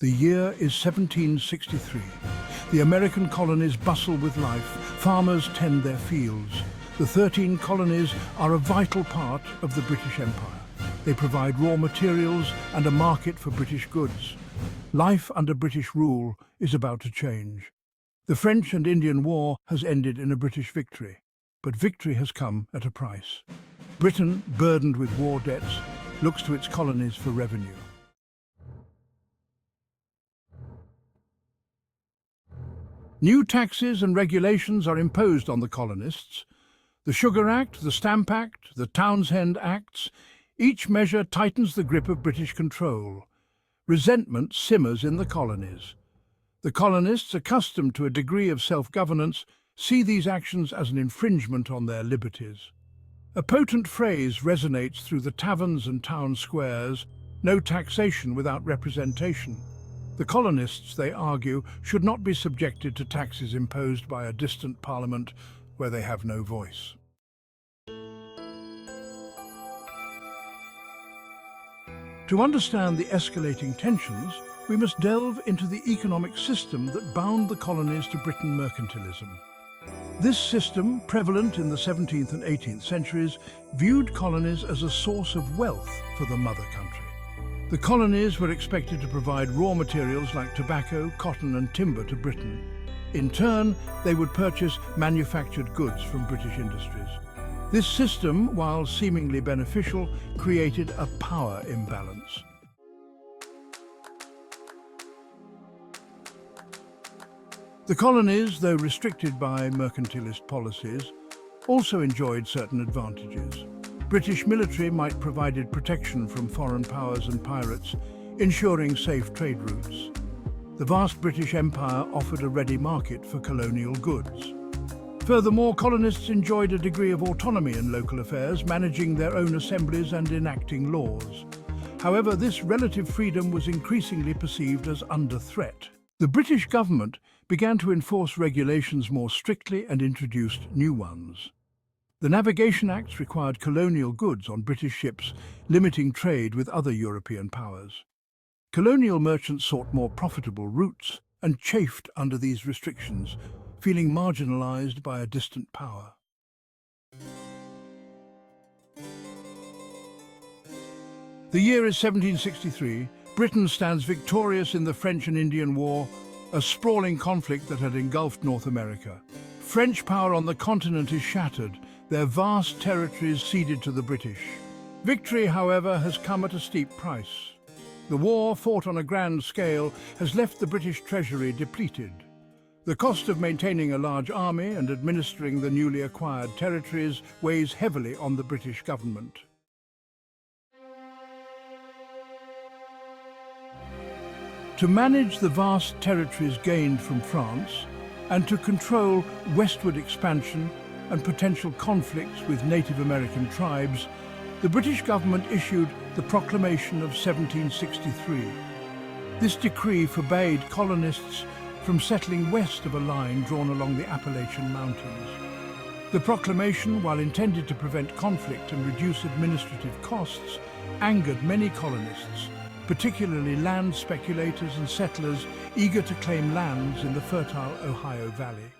The year is 1763. The American colonies bustle with life. Farmers tend their fields. The 13 colonies are a vital part of the British Empire. They provide raw materials and a market for British goods. Life under British rule is about to change. The French and Indian War has ended in a British victory, but victory has come at a price. Britain, burdened with war debts, looks to its colonies for revenue. New taxes and regulations are imposed on the colonists. The Sugar Act, the Stamp Act, the Townshend Acts, each measure tightens the grip of British control. Resentment simmers in the colonies. The colonists, accustomed to a degree of self-governance, see these actions as an infringement on their liberties. A potent phrase resonates through the taverns and town squares: no taxation without representation. The colonists, they argue, should not be subjected to taxes imposed by a distant parliament where they have no voice. To understand the escalating tensions, we must delve into the economic system that bound the colonies to Britain mercantilism. This system, prevalent in the 17th and 18th centuries, viewed colonies as a source of wealth for the mother country. The colonies were expected to provide raw materials like tobacco, cotton and timber to Britain. In turn, they would purchase manufactured goods from British industries. This system, while seemingly beneficial, created a power imbalance. The colonies, though restricted by mercantilist policies, also enjoyed certain advantages. British military might provide protection from foreign powers and pirates, ensuring safe trade routes. The vast British Empire offered a ready market for colonial goods. Furthermore, colonists enjoyed a degree of autonomy in local affairs, managing their own assemblies and enacting laws. However, this relative freedom was increasingly perceived as under threat. The British government began to enforce regulations more strictly and introduced new ones. The Navigation Acts required colonial goods on British ships, limiting trade with other European powers. Colonial merchants sought more profitable routes and chafed under these restrictions, feeling marginalised by a distant power. The year is 1763. Britain stands victorious in the French and Indian War, a sprawling conflict that had engulfed North America. French power on the continent is shattered, their vast territories ceded to the British. Victory, however, has come at a steep price. The war, fought on a grand scale, has left the British treasury depleted. The cost of maintaining a large army and administering the newly acquired territories weighs heavily on the British government. To manage the vast territories gained from France and to control westward expansion and potential conflicts with Native American tribes, the British government issued the Proclamation of 1763. This decree forbade colonists from settling west of a line drawn along the Appalachian Mountains. The proclamation, while intended to prevent conflict and reduce administrative costs, angered many colonists, particularly land speculators and settlers eager to claim lands in the fertile Ohio Valley.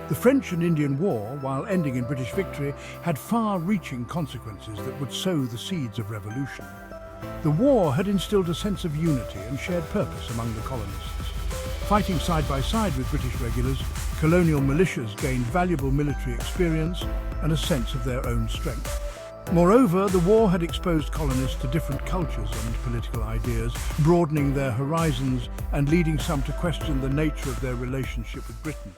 The French and Indian War, while ending in British victory, had far-reaching consequences that would sow the seeds of revolution. The war had instilled a sense of unity and shared purpose among the colonists. Fighting side by side with British regulars, colonial militias gained valuable military experience and a sense of their own strength. Moreover, the war had exposed colonists to different cultures and political ideas, broadening their horizons and leading some to question the nature of their relationship with Britain.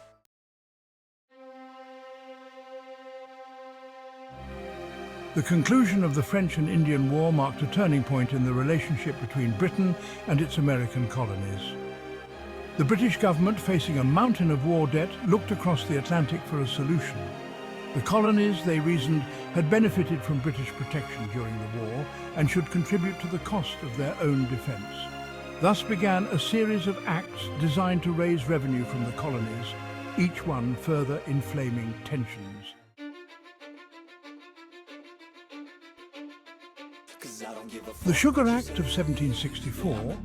The conclusion of the French and Indian War marked a turning point in the relationship between Britain and its American colonies. The British government, facing a mountain of war debt, looked across the Atlantic for a solution. The colonies, they reasoned, had benefited from British protection during the war and should contribute to the cost of their own defence. Thus began a series of acts designed to raise revenue from the colonies, each one further inflaming tensions. The Sugar Act of 1764,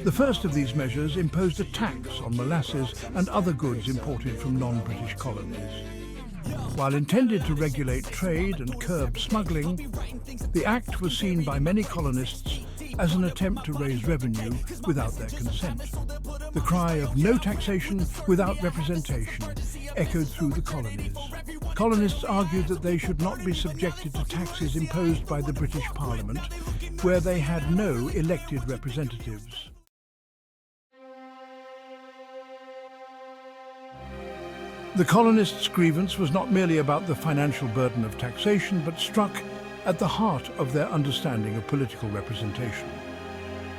the first of these measures, imposed a tax on molasses and other goods imported from non-British colonies. While intended to regulate trade and curb smuggling, the Act was seen by many colonists as an attempt to raise revenue without their consent. The cry of no taxation without representation echoed through the colonies. Colonists argued that they should not be subjected to taxes imposed by the British Parliament, where they had no elected representatives. The colonists' grievance was not merely about the financial burden of taxation, but struck at the heart of their understanding of political representation.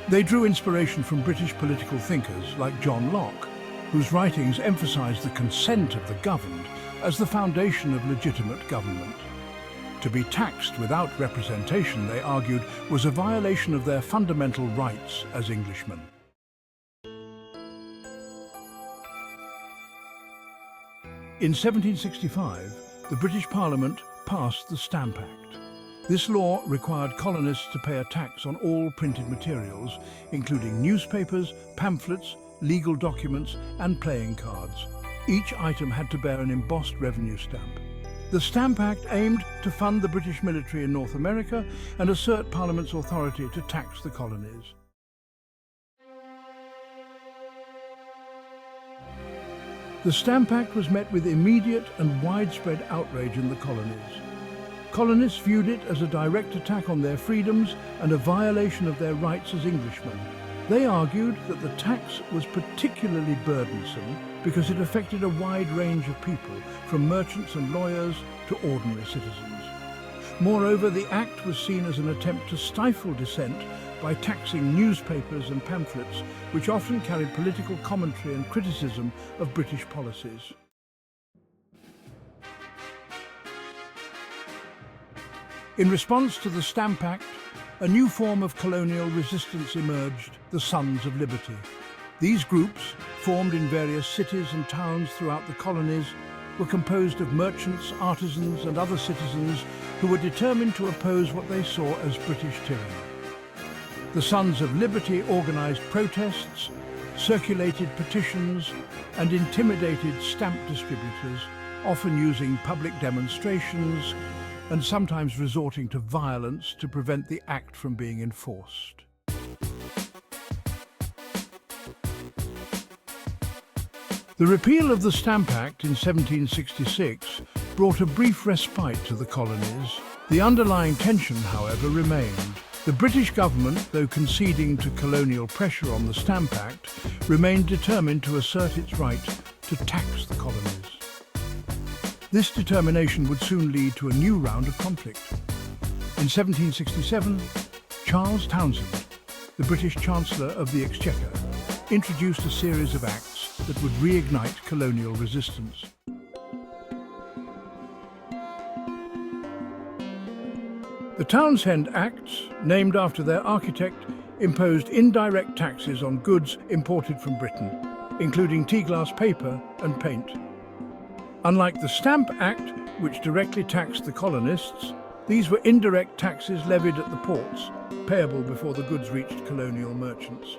They drew inspiration from British political thinkers like John Locke, whose writings emphasized the consent of the governed as the foundation of legitimate government. To be taxed without representation, they argued, was a violation of their fundamental rights as Englishmen. In 1765, the British Parliament passed the Stamp Act. This law required colonists to pay a tax on all printed materials, including newspapers, pamphlets, legal documents, and playing cards. Each item had to bear an embossed revenue stamp. The Stamp Act aimed to fund the British military in North America and assert Parliament's authority to tax the colonies. The Stamp Act was met with immediate and widespread outrage in the colonies. Colonists viewed it as a direct attack on their freedoms and a violation of their rights as Englishmen. They argued that the tax was particularly burdensome because it affected a wide range of people, from merchants and lawyers to ordinary citizens. Moreover, the Act was seen as an attempt to stifle dissent by taxing newspapers and pamphlets, which often carried political commentary and criticism of British policies. In response to the Stamp Act, a new form of colonial resistance emerged, the Sons of Liberty. These groups, formed in various cities and towns throughout the colonies, were composed of merchants, artisans, and other citizens who were determined to oppose what they saw as British tyranny. The Sons of Liberty organized protests, circulated petitions, and intimidated stamp distributors, often using public demonstrations and sometimes resorting to violence to prevent the Act from being enforced. The repeal of the Stamp Act in 1766 brought a brief respite to the colonies. The underlying tension, however, remained. The British government, though conceding to colonial pressure on the Stamp Act, remained determined to assert its right to tax the colonies. This determination would soon lead to a new round of conflict. In 1767, Charles Townshend, the British Chancellor of the Exchequer, introduced a series of acts that would reignite colonial resistance. The Townshend Acts, named after their architect, imposed indirect taxes on goods imported from Britain, including tea-glass paper and paint. Unlike the Stamp Act, which directly taxed the colonists, these were indirect taxes levied at the ports, payable before the goods reached colonial merchants.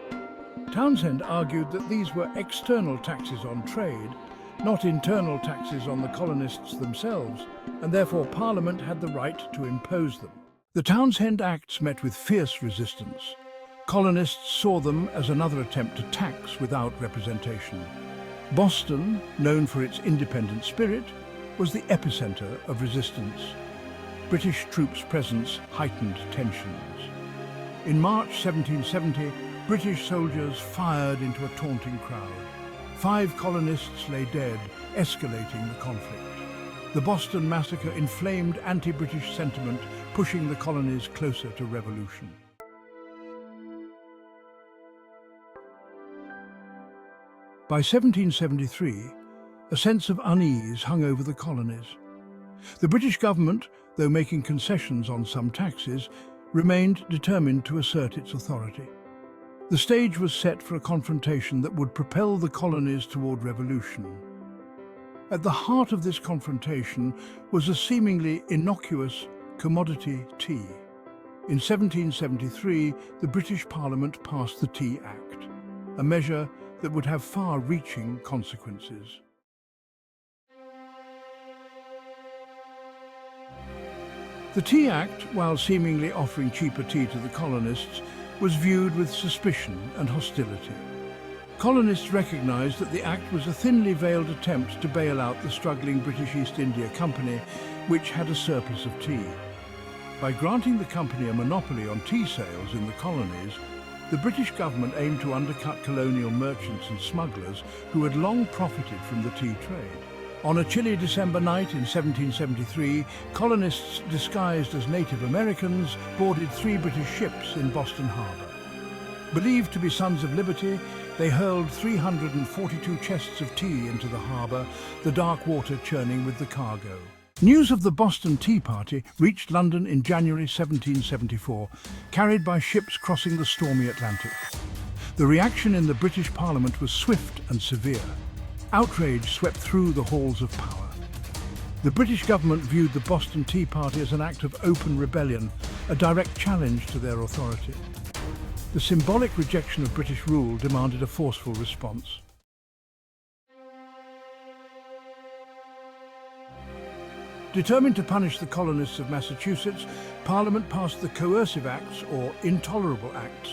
Townshend argued that these were external taxes on trade, not internal taxes on the colonists themselves, and therefore Parliament had the right to impose them. The Townshend Acts met with fierce resistance. Colonists saw them as another attempt to tax without representation. Boston, known for its independent spirit, was the epicenter of resistance. British troops' presence heightened tensions. In March 1770, British soldiers fired into a taunting crowd. 5 colonists lay dead, escalating the conflict. The Boston Massacre inflamed anti-British sentiment, pushing the colonies closer to revolution. By 1773, a sense of unease hung over the colonies. The British government, though making concessions on some taxes, remained determined to assert its authority. The stage was set for a confrontation that would propel the colonies toward revolution. At the heart of this confrontation was a seemingly innocuous commodity tea. In 1773, the British Parliament passed the Tea Act, a measure that would have far-reaching consequences. The Tea Act, while seemingly offering cheaper tea to the colonists, was viewed with suspicion and hostility. Colonists recognized that the Act was a thinly veiled attempt to bail out the struggling British East India Company, which had a surplus of tea. By granting the company a monopoly on tea sales in the colonies, the British government aimed to undercut colonial merchants and smugglers who had long profited from the tea trade. On a chilly December night in 1773, colonists disguised as Native Americans boarded 3 British ships in Boston Harbor. Believed to be Sons of Liberty, they hurled 342 chests of tea into the harbor, the dark water churning with the cargo. News of the Boston Tea Party reached London in January 1774, carried by ships crossing the stormy Atlantic. The reaction in the British Parliament was swift and severe. Outrage swept through the halls of power. The British government viewed the Boston Tea Party as an act of open rebellion, a direct challenge to their authority. The symbolic rejection of British rule demanded a forceful response. Determined to punish the colonists of Massachusetts, Parliament passed the Coercive Acts, or Intolerable Acts.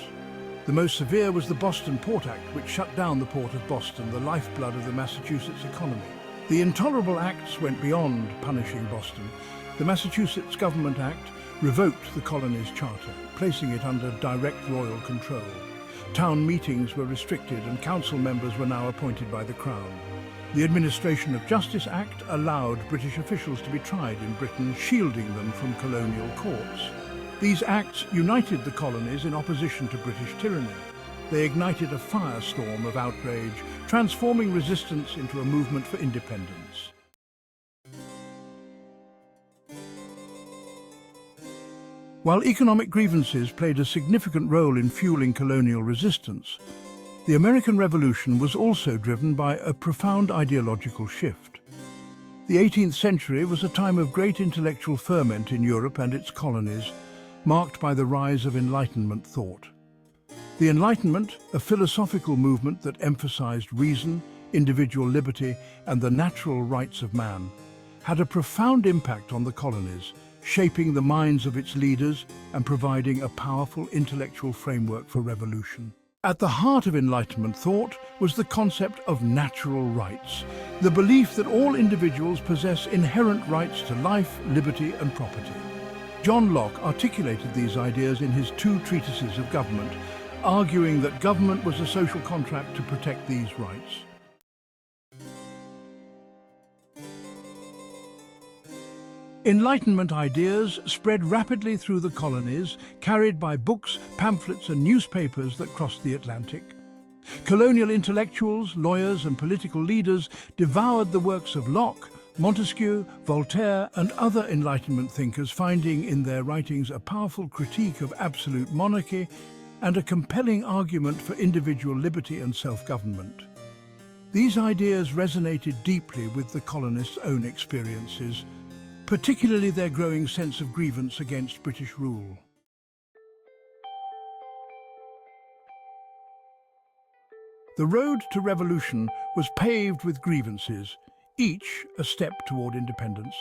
The most severe was the Boston Port Act, which shut down the port of Boston, the lifeblood of the Massachusetts economy. The Intolerable Acts went beyond punishing Boston. The Massachusetts Government Act revoked the colony's charter, placing it under direct royal control. Town meetings were restricted and council members were now appointed by the Crown. The Administration of Justice Act allowed British officials to be tried in Britain, shielding them from colonial courts. These acts united the colonies in opposition to British tyranny. They ignited a firestorm of outrage, transforming resistance into a movement for independence. While economic grievances played a significant role in fueling colonial resistance, the American Revolution was also driven by a profound ideological shift. The 18th century was a time of great intellectual ferment in Europe and its colonies, marked by the rise of Enlightenment thought. The Enlightenment, a philosophical movement that emphasized reason, individual liberty, and the natural rights of man, had a profound impact on the colonies, shaping the minds of its leaders and providing a powerful intellectual framework for revolution. At the heart of Enlightenment thought was the concept of natural rights, the belief that all individuals possess inherent rights to life, liberty, and property. John Locke articulated these ideas in his 2 treatises of government, arguing that government was a social contract to protect these rights. Enlightenment ideas spread rapidly through the colonies, carried by books, pamphlets, and newspapers that crossed the Atlantic. Colonial intellectuals, lawyers, and political leaders devoured the works of Locke, Montesquieu, Voltaire, and other Enlightenment thinkers, finding in their writings a powerful critique of absolute monarchy and a compelling argument for individual liberty and self-government. These ideas resonated deeply with the colonists' own experiences, particularly their growing sense of grievance against British rule. The road to revolution was paved with grievances, each a step toward independence.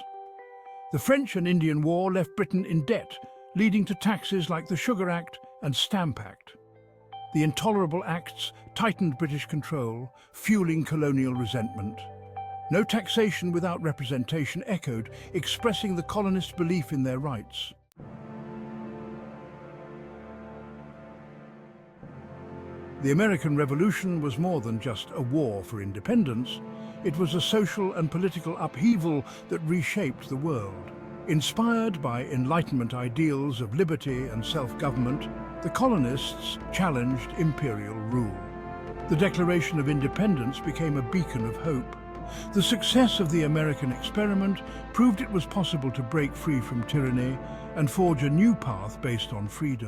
The French and Indian War left Britain in debt, leading to taxes like the Sugar Act and Stamp Act. The Intolerable Acts tightened British control, fueling colonial resentment. No taxation without representation echoed, expressing the colonists' belief in their rights. The American Revolution was more than just a war for independence. It was a social and political upheaval that reshaped the world. Inspired by Enlightenment ideals of liberty and self-government, the colonists challenged imperial rule. The Declaration of Independence became a beacon of hope. The success of the American experiment proved it was possible to break free from tyranny and forge a new path based on freedom.